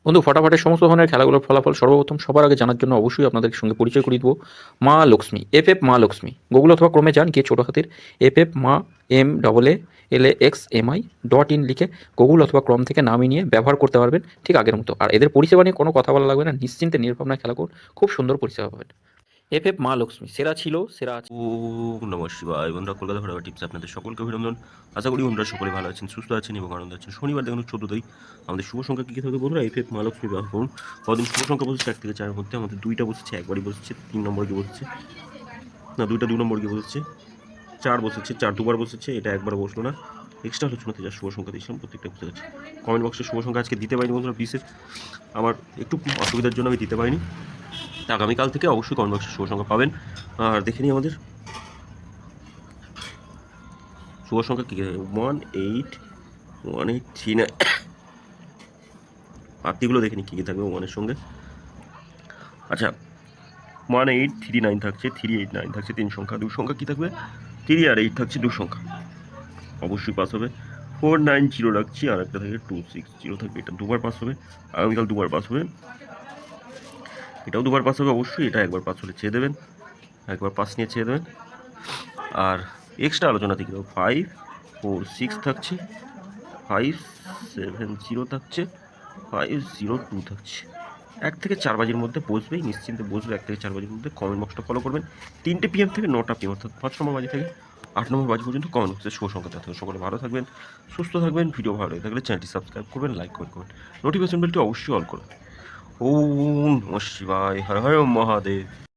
বন্ধু, ফটাফটের সমস্ত ধরনের খেলাগুলোর ফলাফল সর্বপ্রথম সবার আগে জানার জন্য অবশ্যই আপনাদের সঙ্গে পরিচয় করিয়ে দেবো মা লক্ষ্মী, এফ মা লক্ষ্মী। গুগল অথবা ক্রমে যান, গিয়ে ছোটো হাতের এফ মা MAALAXMI .in লিখে গুগল অথবা ক্রম থেকে নামিয়ে নিয়ে ব্যবহার করতে পারবেন ঠিক আগের মতো। আর এদের পরিষেবা নিয়ে কোনো কথা বলা লাগবে না, নিশ্চিন্তে নির্ভাবনায় খেলা করুন, খুব সুন্দর পরিষেবা পাবেন। এফ মা লক্ষ্মী সেরা ছিল, সেরা আছে। ওম নমঃ শিবায়। বন্ধুরা, কলকাতা ফটোগ্রাফি টিপস আপনাদের সকলকে অভিনন্দন। আশা করি বন্ধুরা সকলে ভালো আছেন, সুস্থ আছেন এবং আনন্দ আছেন। শনিবার দেখুন 14 তারিখ, আমাদের শুভ সংখ্যা কী কী থাকবে বন্ধুরা? এফ মহালক্ষ্মী ব্যবহার করুন। কদিন শুভ সংখ্যা বসেছে 1 থেকে 4 মধ্যে, আমাদের 2টা বসেছে, একবারই বসেছে, 3 নম্বর গিয়ে বসেছে, না 2টা 2 নম্বর গিয়ে বসেছে, 4 বসেছে, 4 দুবার বসেছে, এটা একবার বসলো না। এক্সট্রা আলোচনাতে যা শুভ সংখ্যা দিয়েছিলাম প্রত্যেকটা বুঝতে পারছি। কমেন্ট বক্সে শুভ সংখ্যা আজকে দিতে পারিনি বন্ধুরা, বিশেষ আমার একটু অসুবিধার জন্য আমি দিতে পারিনি। আগামীকাল থেকে অবশ্যই কমেন্ট বক্সে শুভ সংখ্যা পাবেন। আর দেখে নিই আমাদের শুভ সংখ্যা কী কী থাকে। 18183 আত্মীয়গুলো দেখে নিই কী কী থাকবে 1-এর সঙ্গে। আচ্ছা, 1839 থাকছে, 389 থাকছে 3 সংখ্যা, 2 সংখ্যা কী থাকবে? 3 আর 8 থাকছে 2 সংখ্যা, অবশ্যই পাস হবে। 490 রাখছি, আর একটা থাকে 260 থাকবে, এটা দুবার পাস হবে। আগামীকাল দুবার পাস হবে, এটাও দুবার পাস হবে অবশ্যই। এটা একবার পাস হলে চেয়ে দেবেন, একবার পাস নিয়ে চেয়ে দেবেন। আর এক্সট্রা আলোচনা থেকে 546 থাকছে, 570 থাকছে, 502 থাকছে। 1 থেকে 4 বাজির মধ্যে বসবেই, নিশ্চিন্তে বসবে 1 থেকে 4 বাজির মধ্যে। কমেন্ট বক্সটা ফলো করবেন। 3টে PM থেকে 9টা PM, অর্থাৎ 5 নম্বর বাজি থেকে 8 নম্বর বাজি পর্যন্ত কমেন্ট বক্সে শুভ সংখ্যা দেওয়া থাকবে। সকলে ভালো থাকবেন, সুস্থ থাকবেন। ভিডিও ভালো লাগে থাকলে চ্যানেলটি সাবস্ক্রাইব করবেন, লাইক করবেন, নোটিফিকেশন বেলটি অবশ্যই অল করবেন। ওম নমঃ শিবায়, হর হর মহাদেব।